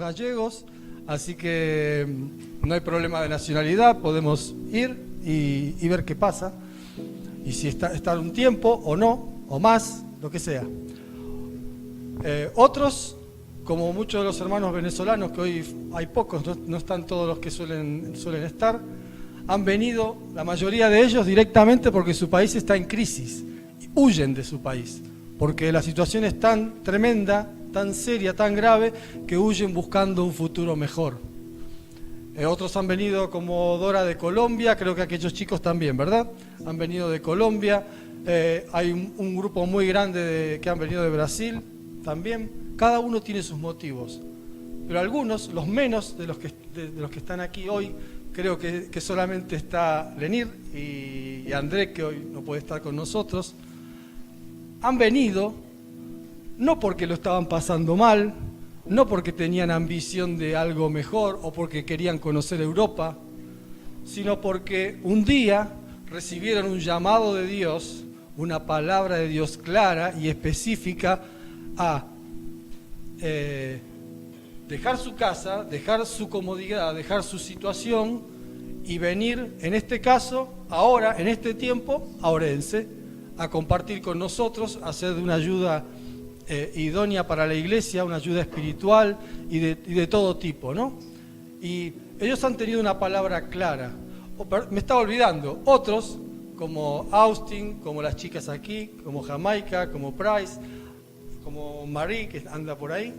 gallegos, así que no hay problema de nacionalidad, podemos ir y ver qué pasa, y si estar un tiempo o no, o más, lo que sea. Otros, como muchos de los hermanos venezolanos, que hoy hay pocos, no están todos los que suelen estar, han venido, la mayoría de ellos, directamente porque su país está en crisis, huyen de su país, porque la situación es tan tremenda, tan seria, tan grave, que huyen buscando un futuro mejor. Otros han venido como Dora de Colombia, creo que aquellos chicos también, ¿verdad? Han venido de Colombia, hay un grupo muy grande que han venido de Brasil también. Cada uno tiene sus motivos, pero algunos, los menos de los que están aquí hoy, creo que solamente está Lenir y André, que hoy no puede estar con nosotros, han venido no porque lo estaban pasando mal, no porque tenían ambición de algo mejor o porque querían conocer Europa, sino porque un día recibieron un llamado de Dios, una palabra de Dios clara y específica a dejar su casa, dejar su comodidad, dejar su situación y venir, en este caso, ahora, en este tiempo, a Orense, a compartir con nosotros, a ser de una ayuda idónea para la iglesia, una ayuda espiritual y de todo tipo, ¿no? Y ellos han tenido una palabra clara. Me estaba olvidando, otros, como Austin, como las chicas aquí, como Jamaica, como Price, como Marie, que anda por ahí,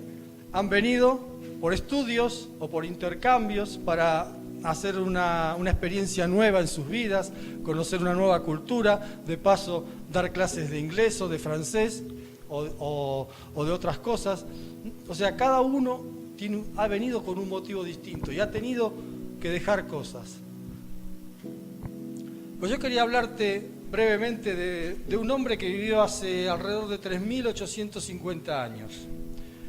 han venido por estudios o por intercambios para hacer una experiencia nueva en sus vidas, conocer una nueva cultura, de paso dar clases de inglés o de francés o de otras cosas. O sea, cada uno ha venido con un motivo distinto y ha tenido que dejar cosas. Pues yo quería hablarte brevemente de un hombre que vivió hace alrededor de 3.850 años,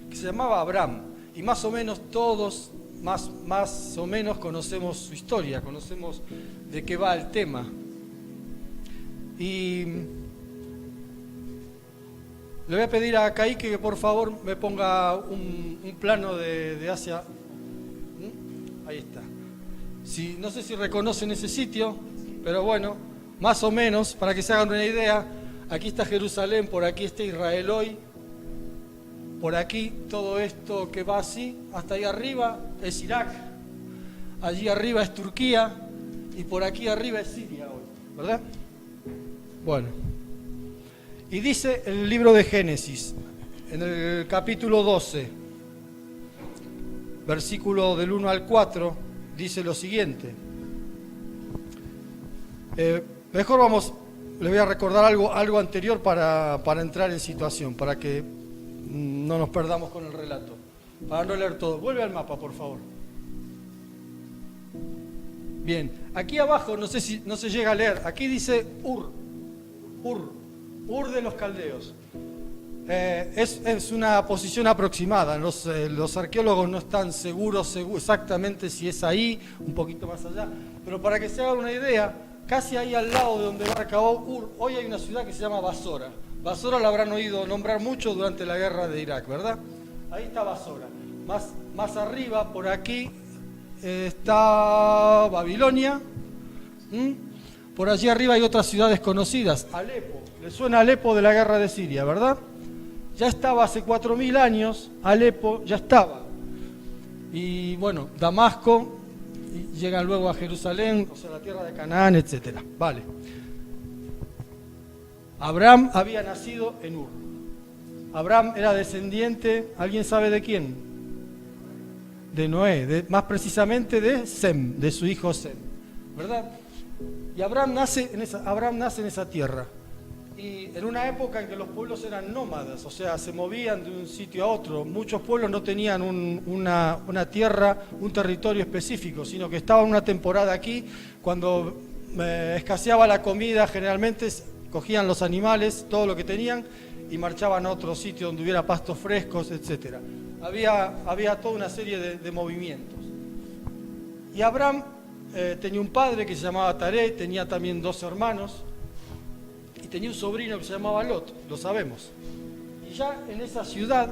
que se llamaba Abraham, y más o menos todos, más o menos conocemos su historia, conocemos de qué va el tema. Y le voy a pedir a Kaique que por favor me ponga un plano de Asia. Ahí está. No sé si reconocen ese sitio, pero bueno, más o menos, para que se hagan una idea, aquí está Jerusalén, por aquí está Israel hoy, por aquí todo esto que va así, hasta ahí arriba es Irak, allí arriba es Turquía y por aquí arriba es Siria hoy, ¿verdad? Bueno, y dice el libro de Génesis, en el capítulo 12, versículo del 1 al 4, dice lo siguiente. Mejor les voy a recordar algo anterior para entrar en situación, para que no nos perdamos con el relato, para no leer todo. Vuelve al mapa, por favor. Bien, aquí abajo, no sé si no se llega a leer, aquí dice Ur de los caldeos. Es una posición aproximada, los arqueólogos no están seguros exactamente si es ahí, un poquito más allá, pero para que se hagan una idea, casi ahí al lado de donde marcaba Ur, hoy hay una ciudad que se llama Basora. Basora la habrán oído nombrar mucho durante la guerra de Irak, ¿verdad? Ahí está Basora. Más arriba, por aquí, está Babilonia. Por allí arriba hay otras ciudades conocidas. Alepo. ¿Le suena Alepo de la guerra de Siria, verdad? Ya estaba hace 4.000 años, Alepo ya estaba. Y bueno, Damasco, y llegan luego a Jerusalén, o sea, la tierra de Canaán, etc. Vale. Abraham había nacido en Ur. Abraham era descendiente, ¿alguien sabe de quién? De Noé, más precisamente de Sem, de su hijo Sem, ¿verdad? Y Abraham nace en esa tierra. Y en una época en que los pueblos eran nómadas, o sea, se movían de un sitio a otro. Muchos pueblos no tenían una tierra, un territorio específico, sino que estaban una temporada aquí. Cuando escaseaba la comida, generalmente cogían los animales, todo lo que tenían, y marchaban a otro sitio donde hubiera pastos frescos, etc. Había toda una serie de movimientos. Y Abraham tenía un padre que se llamaba Taré, tenía también 2 hermanos, y tenía un sobrino que se llamaba Lot, lo sabemos. Y ya en esa ciudad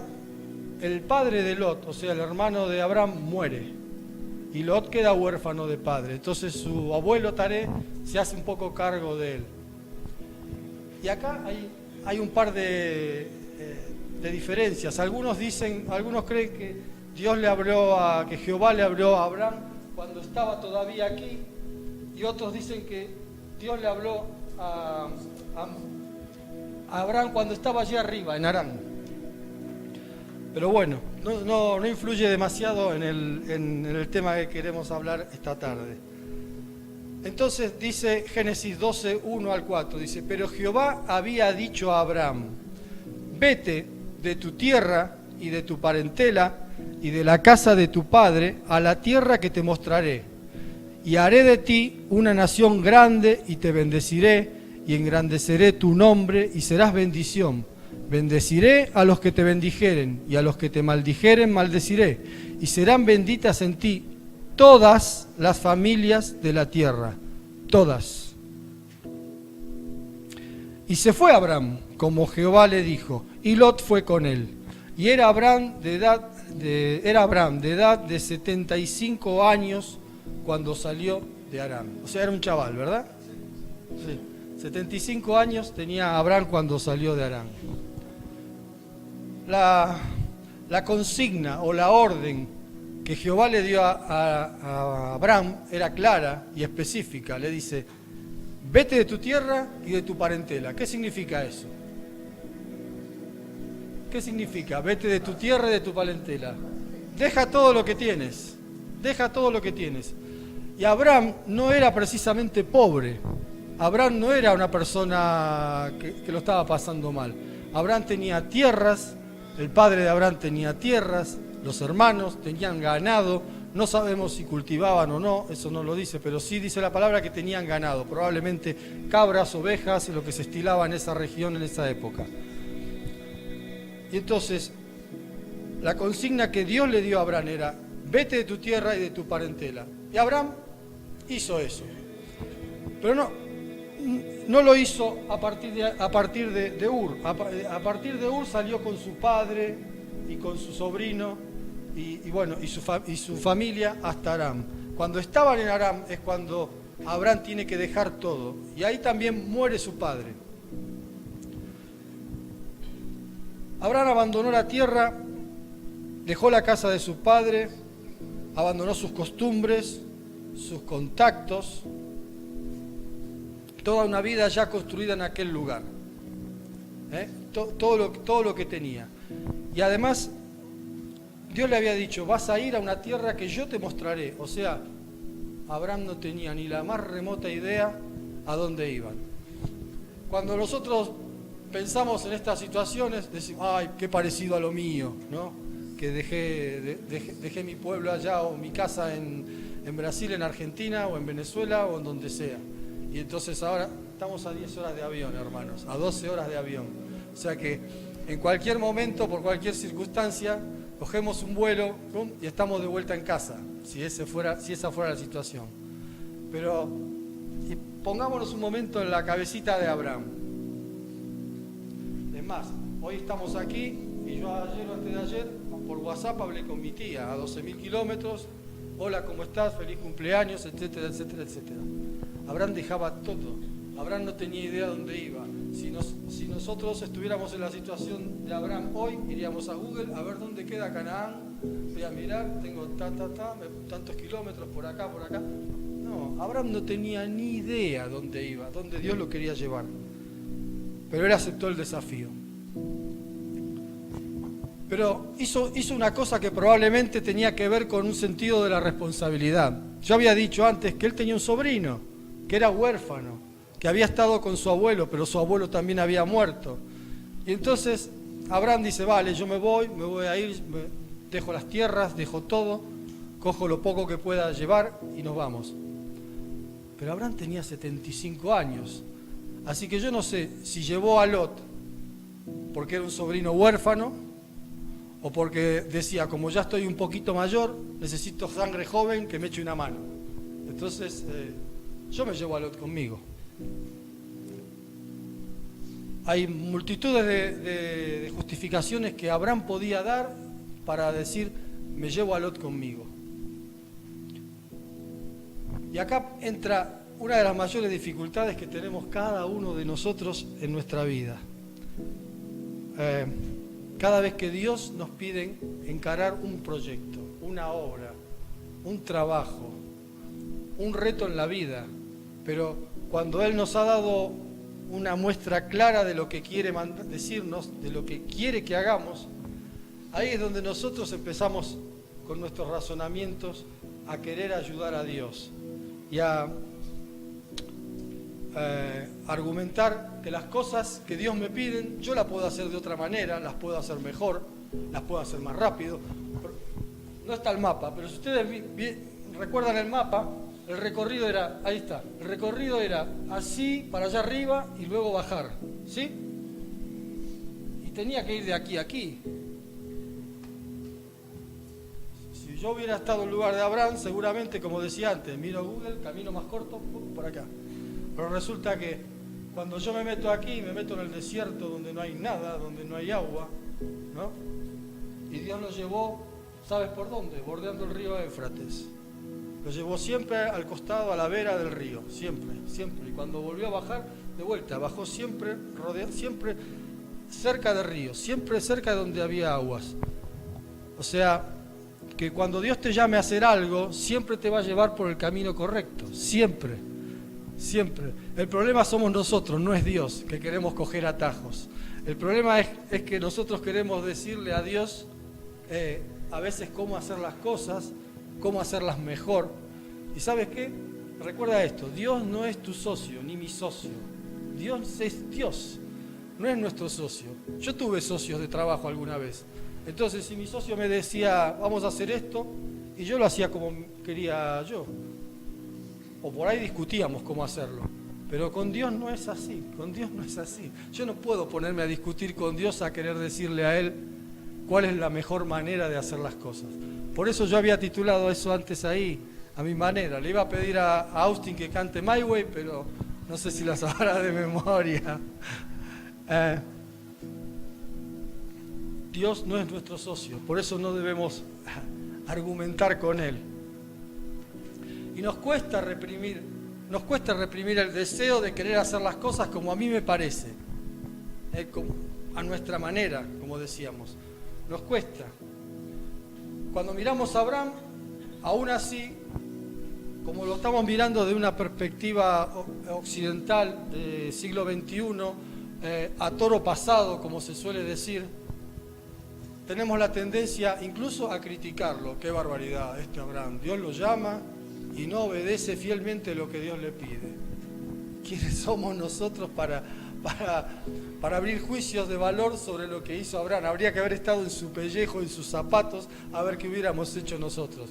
el padre de Lot, o sea, el hermano de Abraham, muere. Y Lot queda huérfano de padre. Entonces su abuelo Taré se hace un poco cargo de él. Y acá hay un par de diferencias. Algunos creen que que Jehová le habló a Abraham cuando estaba todavía aquí, y otros dicen que Dios le habló a Abraham cuando estaba allí arriba, en Harán. Pero bueno, no influye demasiado en el tema que queremos hablar esta tarde. Entonces dice Génesis 12, 1 al 4, dice: pero Jehová había dicho a Abraham: vete de tu tierra y de tu parentela y de la casa de tu padre a la tierra que te mostraré, y haré de ti una nación grande, y te bendeciré, y engrandeceré tu nombre, y serás bendición. Bendeciré a los que te bendijeren, y a los que te maldijeren maldeciré, y serán benditas en ti todas las familias de la tierra, todas. Y se fue Abraham, como Jehová le dijo, y Lot fue con él. Y era Abraham de edad de 75 años cuando salió de Harán. O sea, era un chaval, ¿verdad? Sí. 75 años tenía Abraham cuando salió de Harán. La consigna o la orden que Jehová le dio a Abraham era clara y específica. Le dice: vete de tu tierra y de tu parentela. ¿Qué significa eso? ¿Qué significa? Vete de tu tierra y de tu parentela. Deja todo lo que tienes. Deja todo lo que tienes. Y Abraham no era precisamente pobre. Abraham no era una persona que lo estaba pasando mal. Abraham tenía tierras, el padre de Abraham tenía tierras, los hermanos tenían ganado. No sabemos si cultivaban o no, eso no lo dice, pero sí dice la palabra que tenían ganado, probablemente cabras, ovejas, lo que se estilaba en esa región en esa época. Y entonces, la consigna que Dios le dio a Abraham era: vete de tu tierra y de tu parentela. Y Abraham hizo eso. Pero no lo hizo a partir de Ur. A partir de Ur salió con su padre y con su sobrino y su familia hasta Aram. Cuando estaban en Aram es cuando Abraham tiene que dejar todo. Y ahí también muere su padre. Abraham abandonó la tierra, dejó la casa de su padre, abandonó sus costumbres, sus contactos, toda una vida ya construida en aquel lugar, todo lo que tenía. Y además, Dios le había dicho: vas a ir a una tierra que yo te mostraré. O sea, Abraham no tenía ni la más remota idea a dónde iban. Cuando nosotros pensamos en estas situaciones, decimos: ay, qué parecido a lo mío, ¿no? Que dejé mi pueblo allá, o mi casa en Brasil, en Argentina, o en Venezuela, o en donde sea. Y entonces ahora estamos a 10 horas de avión, hermanos, a 12 horas de avión. O sea que en cualquier momento, por cualquier circunstancia, cogemos un vuelo, ¡pum!, y estamos de vuelta en casa, si esa fuera la situación. Pero pongámonos un momento en la cabecita de Abraham. Es más, hoy estamos aquí y yo ayer o antes de ayer por WhatsApp hablé con mi tía a 12.000 kilómetros. Hola, ¿cómo estás? Feliz cumpleaños, etcétera, etcétera, etcétera. Abraham dejaba todo. Abraham no tenía idea dónde iba. Si nosotros estuviéramos en la situación de Abraham hoy, iríamos a Google a ver dónde queda Canaán. Voy a mirar, tengo tantos kilómetros por acá, por acá. No, Abraham no tenía ni idea dónde iba, dónde Dios lo quería llevar. Pero él aceptó el desafío. Pero hizo una cosa que probablemente tenía que ver con un sentido de la responsabilidad. Yo había dicho antes que él tenía un sobrino, que era huérfano, que había estado con su abuelo, pero su abuelo también había muerto. Y entonces Abraham dice: vale, yo me voy a ir, dejo las tierras, dejo todo, cojo lo poco que pueda llevar y nos vamos. Pero Abraham tenía 75 años, así que yo no sé si llevó a Lot porque era un sobrino huérfano, o porque decía: como ya estoy un poquito mayor, necesito sangre joven que me eche una mano. Entonces, yo me llevo a Lot conmigo. Hay multitudes de justificaciones que Abraham podía dar para decir, me llevo a Lot conmigo. Y acá entra una de las mayores dificultades que tenemos cada uno de nosotros en nuestra vida. Cada vez que Dios nos pide encarar un proyecto, una obra, un trabajo, un reto en la vida, pero cuando Él nos ha dado una muestra clara de lo que quiere decirnos, de lo que quiere que hagamos, ahí es donde nosotros empezamos con nuestros razonamientos a querer ayudar a Dios y a argumentar que las cosas que Dios me pide, yo las puedo hacer de otra manera, las puedo hacer mejor, las puedo hacer más rápido. No está el mapa, pero si ustedes recuerdan el mapa, el recorrido era, ahí está, el recorrido era así, para allá arriba y luego bajar, ¿sí? Y tenía que ir de aquí a aquí. Si yo hubiera estado en lugar de Abraham, seguramente, como decía antes, miro Google, camino más corto, por acá. Pero resulta que cuando yo me meto aquí, me meto en el desierto donde no hay nada, donde no hay agua, ¿no? Y Dios nos llevó, ¿sabes por dónde? Bordeando el río Éufrates. Lo llevó siempre al costado, a la vera del río, siempre, siempre. Y cuando volvió a bajar, de vuelta, bajó siempre, siempre cerca del río, siempre cerca de donde había aguas. O sea, que cuando Dios te llame a hacer algo, siempre te va a llevar por el camino correcto, siempre, siempre. El problema somos nosotros, no es Dios, que queremos coger atajos. El problema es que nosotros queremos decirle a Dios a veces cómo hacer las cosas, cómo hacerlas mejor. ¿Y sabes qué? Recuerda esto, Dios no es tu socio, ni mi socio. Dios es Dios, no es nuestro socio. Yo tuve socios de trabajo alguna vez. Entonces, si mi socio me decía, vamos a hacer esto, y yo lo hacía como quería yo. O por ahí discutíamos cómo hacerlo. Pero con Dios no es así, con Dios no es así. Yo no puedo ponerme a discutir con Dios, a querer decirle a Él cuál es la mejor manera de hacer las cosas. Por eso yo había titulado eso antes ahí, a mi manera. Le iba a pedir a Austin que cante My Way, pero no sé si la sabrá de memoria. Dios no es nuestro socio, por eso no debemos argumentar con Él. Y nos cuesta reprimir el deseo de querer hacer las cosas como a mí me parece, a nuestra manera, como decíamos. Nos cuesta. Cuando miramos a Abraham, aún así, como lo estamos mirando de una perspectiva occidental del siglo XXI, a toro pasado, como se suele decir, tenemos la tendencia incluso a criticarlo. ¡Qué barbaridad este Abraham! Dios lo llama y no obedece fielmente lo que Dios le pide. ¿Quiénes somos nosotros para abrir juicios de valor sobre lo que hizo Abraham? Habría que haber estado en su pellejo, en sus zapatos, a ver qué hubiéramos hecho nosotros.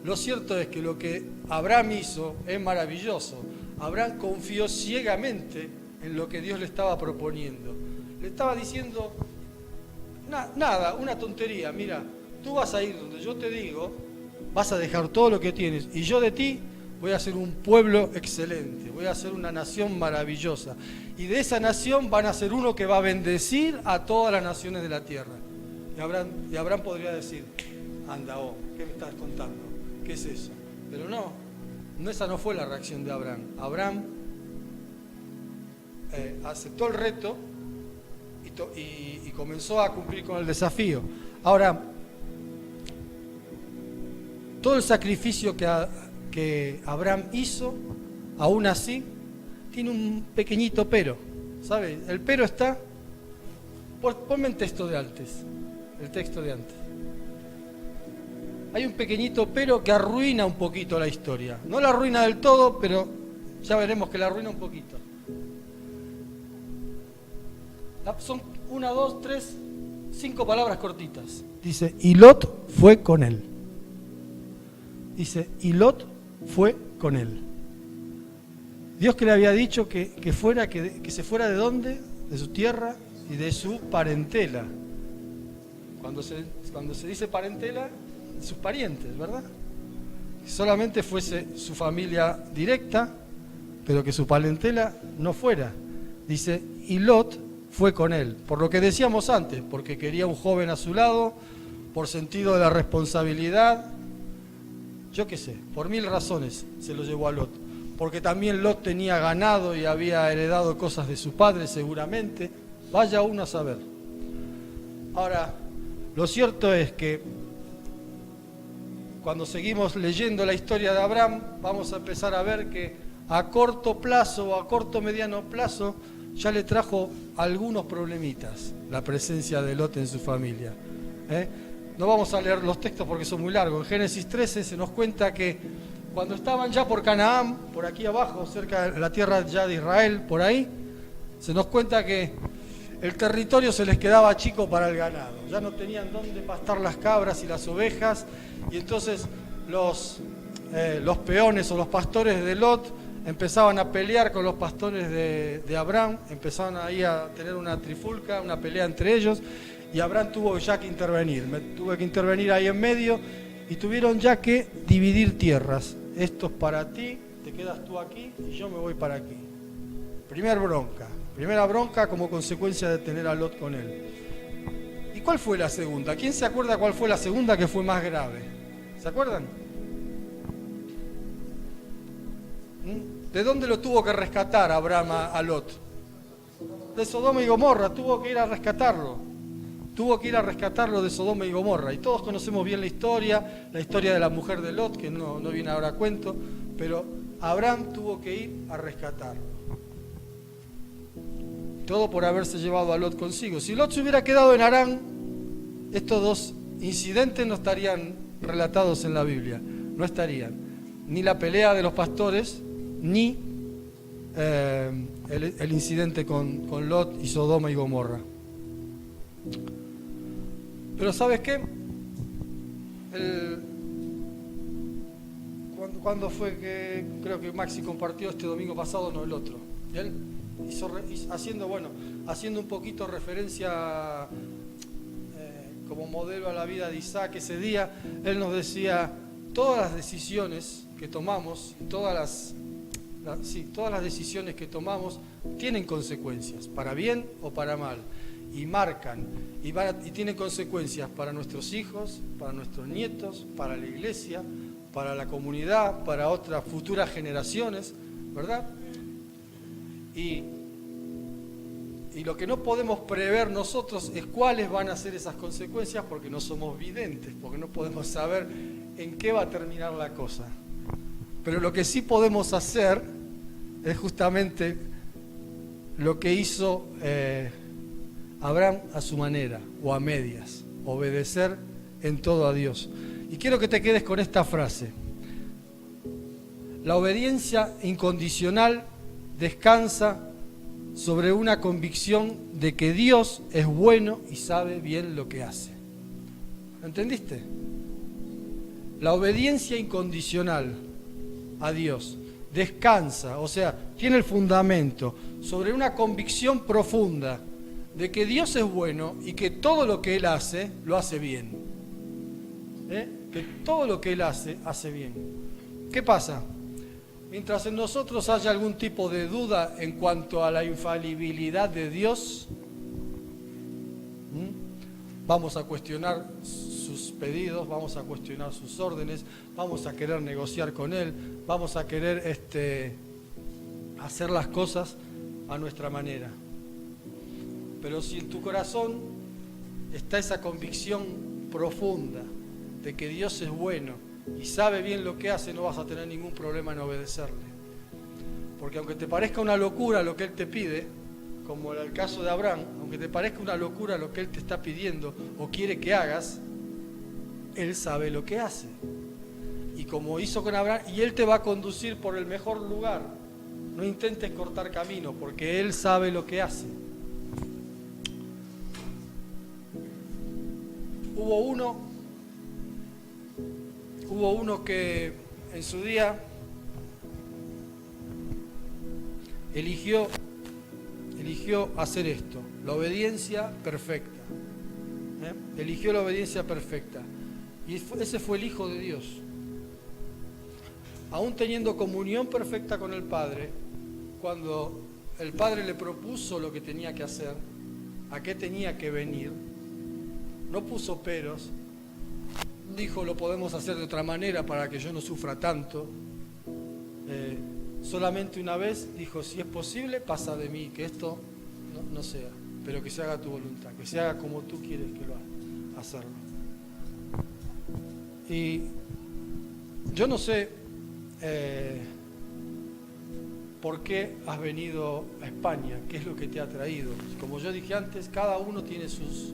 Lo cierto es que lo que Abraham hizo es maravilloso. Abraham confió ciegamente en lo que Dios le estaba proponiendo. Le estaba diciendo, nada, una tontería. Mira, tú vas a ir donde yo te digo, vas a dejar todo lo que tienes, y yo de ti voy a hacer un pueblo excelente, voy a hacer una nación maravillosa. Y de esa nación van a ser uno que va a bendecir a todas las naciones de la tierra. Y Abraham podría decir, anda, ¿qué me estás contando? ¿Qué es eso? Pero no, esa no fue la reacción de Abraham. Abraham aceptó el reto y comenzó a cumplir con el desafío. Ahora, todo el sacrificio que Abraham hizo, aún así, tiene un pequeñito pero, ¿sabes? El pero está, ponme el texto de antes, Hay un pequeñito pero que arruina un poquito la historia. No la arruina del todo, pero ya veremos que la arruina un poquito. Son 1, 2, 3, 5 palabras cortitas. Dice, y Lot fue con él. Dice, y Lot fue con él. Dios que le había dicho que se fuera ¿de dónde? De su tierra y de su parentela. Cuando se dice parentela, sus parientes, ¿verdad? Solamente fuese su familia directa, pero que su parentela no fuera. Dice, y Lot fue con él. Por lo que decíamos antes, porque quería un joven a su lado, por sentido de la responsabilidad, yo qué sé, por 1000 razones se lo llevó a Lot. Porque también Lot tenía ganado y había heredado cosas de su padre seguramente. Vaya uno a saber. Ahora, lo cierto es que cuando seguimos leyendo la historia de Abraham, vamos a empezar a ver que a corto plazo o a corto mediano plazo ya le trajo algunos problemitas la presencia de Lot en su familia. No vamos a leer los textos porque son muy largos. En Génesis 13 se nos cuenta que cuando estaban ya por Canaán, por aquí abajo, cerca de la tierra ya de Israel, por ahí, se nos cuenta que el territorio se les quedaba chico para el ganado. Ya no tenían dónde pastar las cabras y las ovejas, y entonces los peones o los pastores de Lot empezaban a pelear con los pastores de Abraham, empezaban ahí a tener una trifulca, una pelea entre ellos, y Abraham tuvo ya que intervenir. Tuve que intervenir ahí en medio y tuvieron ya que dividir tierras. Esto es para ti, te quedas tú aquí y yo me voy para aquí. Primera bronca como consecuencia de tener a Lot con él. ¿Y cuál fue la segunda? ¿Quién se acuerda cuál fue la segunda que fue más grave? ¿Se acuerdan? ¿De dónde lo tuvo que rescatar Abraham a Lot? De Sodoma y Gomorra, tuvo que ir a rescatarlo. Tuvo que ir a rescatarlo de Sodoma y Gomorra. Y todos conocemos bien la historia de la mujer de Lot, que no viene ahora a cuento, pero Abraham tuvo que ir a rescatarlo. Todo por haberse llevado a Lot consigo. Si Lot se hubiera quedado en Harán, estos dos incidentes no estarían relatados en la Biblia. No estarían. Ni la pelea de los pastores, ni el incidente con Lot y Sodoma y Gomorra. Pero ¿sabes qué? ¿Cuándo fue que creo que Maxi compartió este domingo pasado? No, el otro. ¿Y él? Haciendo un poquito referencia como modelo a la vida de Isaac ese día, él nos decía, todas las decisiones que tomamos, todas las decisiones que tomamos tienen consecuencias, para bien o para mal, y marcan, y tienen consecuencias para nuestros hijos, para nuestros nietos, para la iglesia, para la comunidad, para otras futuras generaciones, ¿verdad? Y lo que no podemos prever nosotros es cuáles van a ser esas consecuencias, porque no somos videntes, porque no podemos saber en qué va a terminar la cosa. Pero lo que sí podemos hacer es justamente lo que hizo Abraham a su manera, o a medias, obedecer en todo a Dios. Y quiero que te quedes con esta frase. La obediencia incondicional descansa sobre una convicción de que Dios es bueno y sabe bien lo que hace. ¿Entendiste? La obediencia incondicional a Dios descansa, o sea, tiene el fundamento sobre una convicción profunda de que Dios es bueno y que todo lo que Él hace, lo hace bien. Que todo lo que Él hace bien. ¿Qué pasa? Mientras en nosotros haya algún tipo de duda en cuanto a la infalibilidad de Dios, vamos a cuestionar sus pedidos, vamos a cuestionar sus órdenes, vamos a querer negociar con Él, vamos a querer hacer las cosas a nuestra manera. Pero si en tu corazón está esa convicción profunda de que Dios es bueno y sabe bien lo que hace, no vas a tener ningún problema en obedecerle. Porque aunque te parezca una locura lo que Él te pide, como en el caso de Abraham, aunque te parezca una locura lo que Él te está pidiendo o quiere que hagas, Él sabe lo que hace. Y como hizo con Abraham, y Él te va a conducir por el mejor lugar. No intentes cortar camino, porque Él sabe lo que hace. Hubo uno que en su día eligió hacer esto, la obediencia perfecta. Eligió la obediencia perfecta. Y ese fue el Hijo de Dios. Aún teniendo comunión perfecta con el Padre, cuando el Padre le propuso lo que tenía que hacer, a qué tenía que venir, no puso peros, dijo, lo podemos hacer de otra manera para que yo no sufra tanto. Solamente una vez dijo, si es posible, pasa de mí, que esto no sea, pero que se haga tu voluntad, que se haga como tú quieres que lo haga, hacerlo. Y yo no sé por qué has venido a España, qué es lo que te ha traído. Como yo dije antes, cada uno tiene sus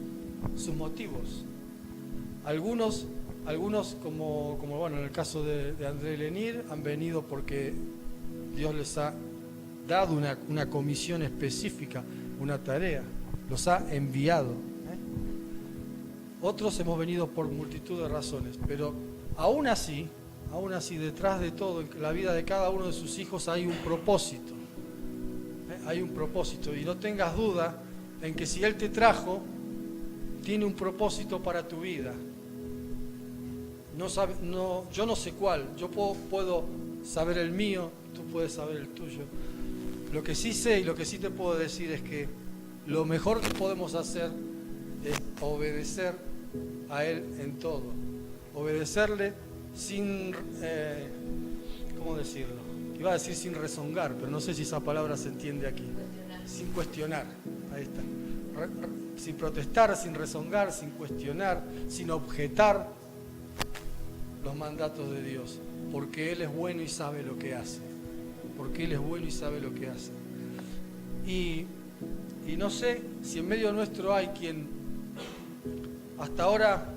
motivos. Algunos como bueno, en el caso de André Lenir, han venido porque Dios les ha dado una comisión específica, una tarea, los ha enviado. Otros hemos venido por multitud de razones, pero aún así, detrás de todo, en la vida de cada uno de sus hijos hay un propósito. Hay un propósito, y no tengas duda en que si Él te trajo, tiene un propósito para tu vida. Yo no sé cuál, yo puedo saber el mío, tú puedes saber el tuyo. Lo que sí sé y lo que sí te puedo decir es que lo mejor que podemos hacer es obedecer a Él en todo. Obedecerle sin, ¿cómo decirlo? Iba a decir sin rezongar, pero no sé si esa palabra se entiende aquí. Sin cuestionar, ahí está. Sin protestar, sin rezongar, sin cuestionar, sin objetar los mandatos de Dios, porque Él es bueno y sabe lo que hace. Porque Él es bueno y sabe lo que hace. Y no sé si en medio nuestro hay quien hasta ahora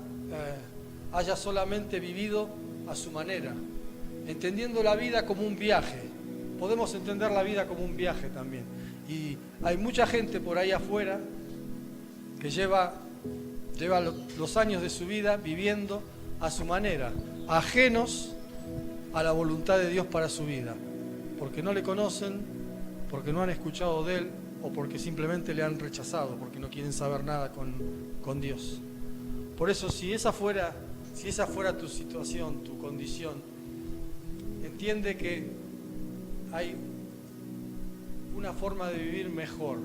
haya solamente vivido a su manera, entendiendo la vida como un viaje. Podemos entender la vida como un viaje también. Y hay mucha gente por ahí afuera que lleva los años de su vida viviendo a su manera, ajenos a la voluntad de Dios para su vida, porque no le conocen, porque no han escuchado de Él, o porque simplemente le han rechazado, porque no quieren saber nada con Dios. Por eso, si esa fuera tu situación, tu condición, entiende que hay una forma de vivir mejor,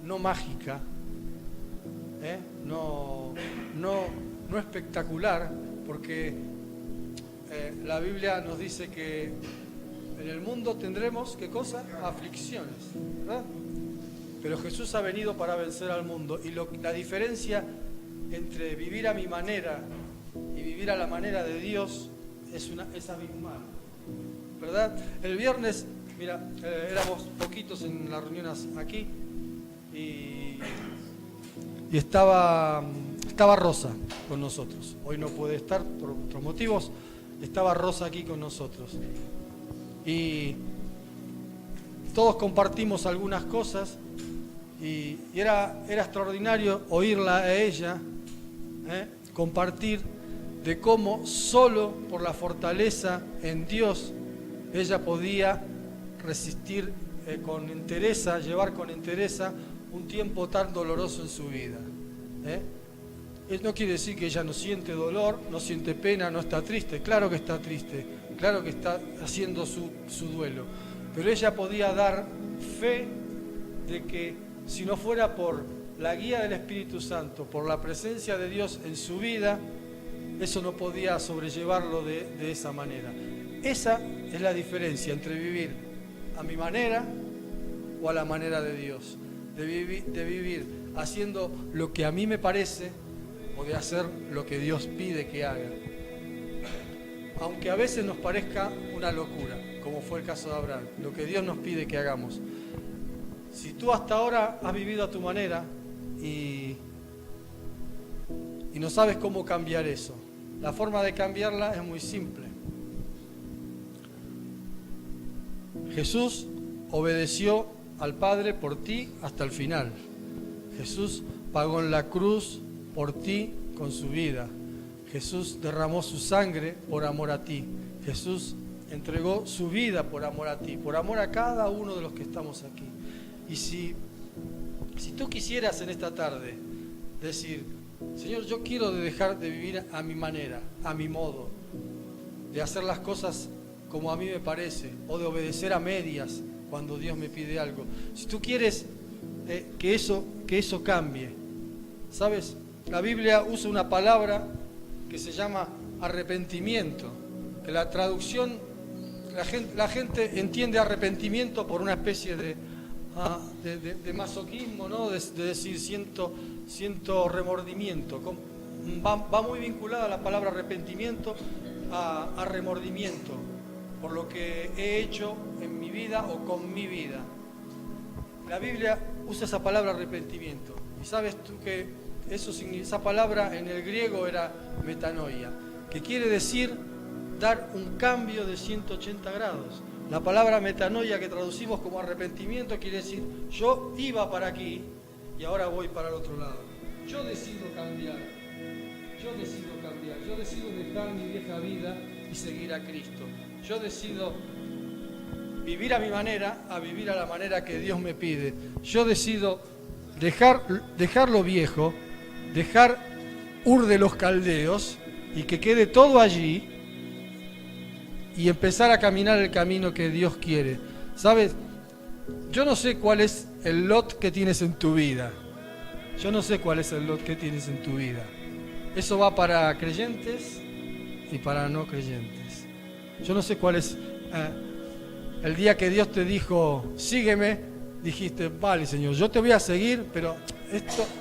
no mágica, no espectacular, porque la Biblia nos dice que en el mundo tendremos, ¿qué cosa? Aflicciones, ¿verdad? Pero Jesús ha venido para vencer al mundo, y la diferencia entre vivir a mi manera y vivir a la manera de Dios es abismal, ¿verdad? El viernes, mira, éramos poquitos en las reuniones aquí y estaba Rosa con nosotros. Hoy no puede estar por otros motivos. Estaba Rosa aquí con nosotros y todos compartimos algunas cosas y era extraordinario oírla a ella compartir de cómo solo por la fortaleza en Dios ella podía resistir con entereza, llevar con entereza un tiempo tan doloroso en su vida. No quiere decir que ella no siente dolor, no siente pena, no está triste. Claro que está triste, claro que está haciendo su duelo. Pero ella podía dar fe de que si no fuera por la guía del Espíritu Santo, por la presencia de Dios en su vida, eso no podía sobrellevarlo de esa manera. Esa es la diferencia entre vivir a mi manera o a la manera de Dios. De vivir haciendo lo que a mí me parece o de hacer lo que Dios pide que haga. Aunque a veces nos parezca una locura, como fue el caso de Abraham, lo que Dios nos pide que hagamos. Si tú hasta ahora has vivido a tu manera y no sabes cómo cambiar eso, la forma de cambiarla es muy simple. Jesús obedeció al Padre por ti hasta el final. Jesús pagó en la cruz por ti con su vida. Jesús derramó su sangre por amor a ti. Jesús entregó su vida por amor a ti, por amor a cada uno de los que estamos aquí. Y si tú quisieras en esta tarde decir, Señor, yo quiero dejar de vivir a mi manera, a mi modo, de hacer las cosas como a mí me parece, o de obedecer a medias cuando Dios me pide algo. Si tú quieres que eso cambie, ¿sabes? La Biblia usa una palabra que se llama arrepentimiento, que la traducción, la gente entiende arrepentimiento por una especie de masoquismo, ¿no? De decir siento remordimiento. Va muy vinculada la palabra arrepentimiento a remordimiento por lo que he hecho en mi vida o con mi vida. La Biblia usa esa palabra arrepentimiento. Y sabes tú que esa palabra en el griego era metanoia, que quiere decir dar un cambio de 180 grados. La palabra metanoia, que traducimos como arrepentimiento, quiere decir yo iba para aquí y ahora voy para el otro lado. Yo decido cambiar, yo decido dejar mi vieja vida y seguir a Cristo. Yo decido vivir a mi manera, a vivir a la manera que Dios me pide. Yo decido dejar lo viejo, dejar Ur de los Caldeos y que quede todo allí y empezar a caminar el camino que Dios quiere. ¿Sabes? Yo no sé cuál es el lot que tienes en tu vida. Yo no sé cuál es el lot que tienes en tu vida. Eso va para creyentes y para no creyentes. Yo no sé cuál es... el día que Dios te dijo, sígueme, dijiste, vale, Señor, yo te voy a seguir, pero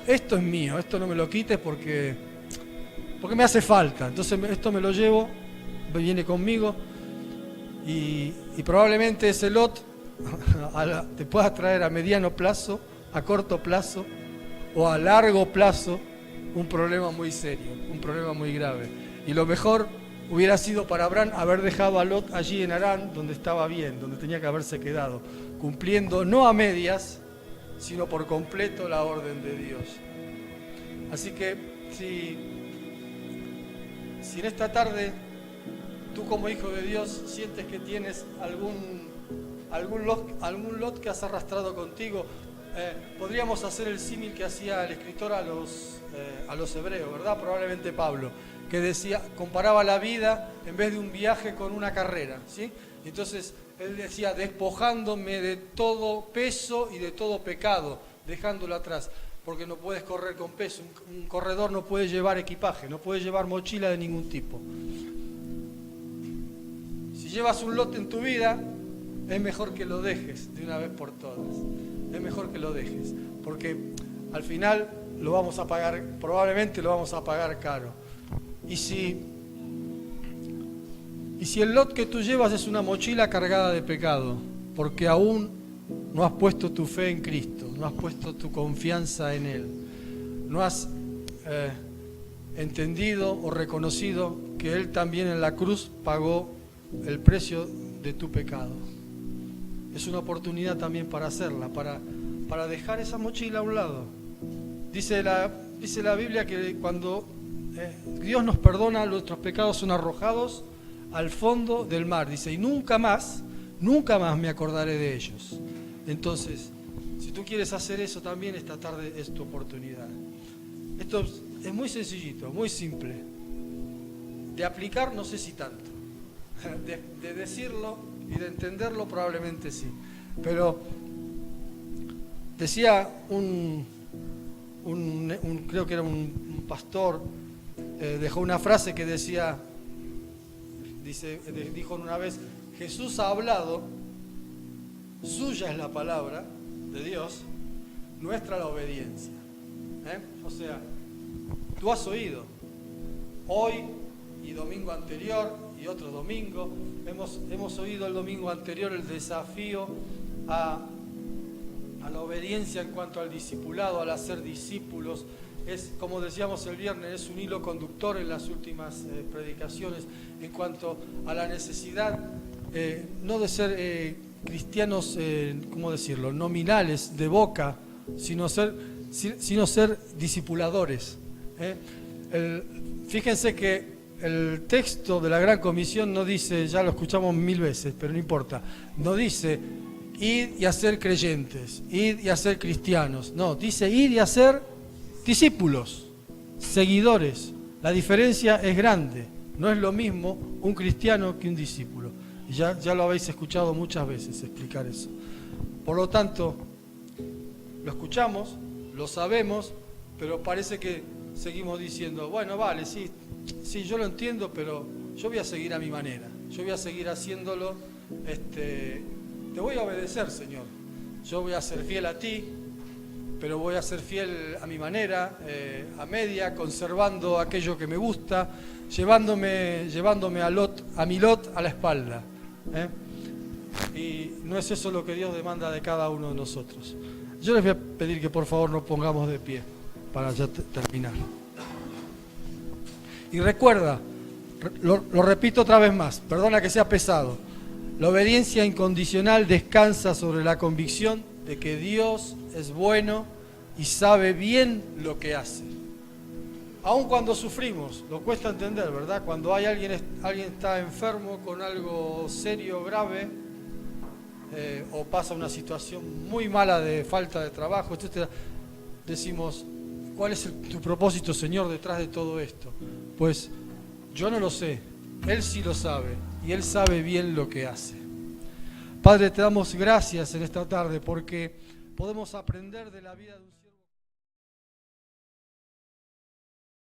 esto es mío, esto no me lo quites porque me hace falta. Entonces esto me lo llevo, viene conmigo y probablemente ese lot te pueda traer a mediano plazo, a corto plazo o a largo plazo un problema muy serio, un problema muy grave. Y lo mejor hubiera sido para Abraham haber dejado a Lot allí en Harán, donde estaba bien, donde tenía que haberse quedado, cumpliendo no a medias, sino por completo la orden de Dios. Así que si en esta tarde tú como hijo de Dios sientes que tienes algún lot que has arrastrado contigo, podríamos hacer el símil que hacía el escritor a los hebreos, ¿verdad? Probablemente Pablo, que decía, comparaba la vida en vez de un viaje con una carrera, ¿sí? Entonces él decía, despojándome de todo peso y de todo pecado, dejándolo atrás, porque no puedes correr con peso. Un corredor no puede llevar equipaje, no puede llevar mochila de ningún tipo. Si llevas un lote en tu vida, es mejor que lo dejes de una vez por todas. Es mejor que lo dejes, porque al final lo vamos a pagar, probablemente lo vamos a pagar caro. Y si el lot que tú llevas es una mochila cargada de pecado, porque aún no has puesto tu fe en Cristo, no has puesto tu confianza en Él, no has entendido o reconocido que Él también en la cruz pagó el precio de tu pecado. Es una oportunidad también para hacerla, para dejar esa mochila a un lado. Dice la Biblia que cuando Dios nos perdona, nuestros pecados son arrojados al fondo del mar. Dice, y nunca más me acordaré de ellos. Entonces, si tú quieres hacer eso también, esta tarde es tu oportunidad. Esto es muy sencillito, muy simple. De aplicar, no sé si tanto. De decirlo y de entenderlo, probablemente sí. Pero decía creo que era un pastor, dejó una frase que decía, dijo una vez, Jesús ha hablado, suya es la palabra de Dios, nuestra la obediencia. O sea, tú has oído, hoy y domingo anterior y otro domingo, hemos oído el domingo anterior el desafío a la obediencia en cuanto al discipulado, al hacer discípulos. Es, como decíamos el viernes, es un hilo conductor en las últimas predicaciones en cuanto a la necesidad no de ser cristianos, ¿cómo decirlo?, nominales, de boca, sino ser discipuladores. Fíjense que el texto de la Gran Comisión no dice, ya lo escuchamos 1000 veces, pero no importa, no dice id y hacer creyentes, id y hacer cristianos, no, dice id y hacer discípulos, seguidores. La diferencia es grande, no es lo mismo un cristiano que un discípulo. Y ya lo habéis escuchado muchas veces explicar eso. Por lo tanto, lo escuchamos, lo sabemos, pero parece que seguimos diciendo, bueno, vale, sí, yo lo entiendo, pero yo voy a seguir a mi manera, yo voy a seguir haciéndolo, te voy a obedecer, Señor, yo voy a ser fiel a ti, pero voy a ser fiel a mi manera, a media, conservando aquello que me gusta, llevándome a mi lot a la espalda. Y no es eso lo que Dios demanda de cada uno de nosotros. Yo les voy a pedir que por favor nos pongamos de pie para ya terminar. Y recuerda, lo repito otra vez más, perdona que sea pesado, la obediencia incondicional descansa sobre la convicción de que Dios es bueno y sabe bien lo que hace. Aun cuando sufrimos, lo cuesta entender, ¿verdad? Cuando hay alguien está enfermo con algo serio, grave, o pasa una situación muy mala de falta de trabajo, etcétera, decimos, ¿cuál es tu propósito, Señor, detrás de todo esto? Pues yo no lo sé, Él sí lo sabe, y Él sabe bien lo que hace. Padre, te damos gracias en esta tarde porque podemos aprender de la vida de un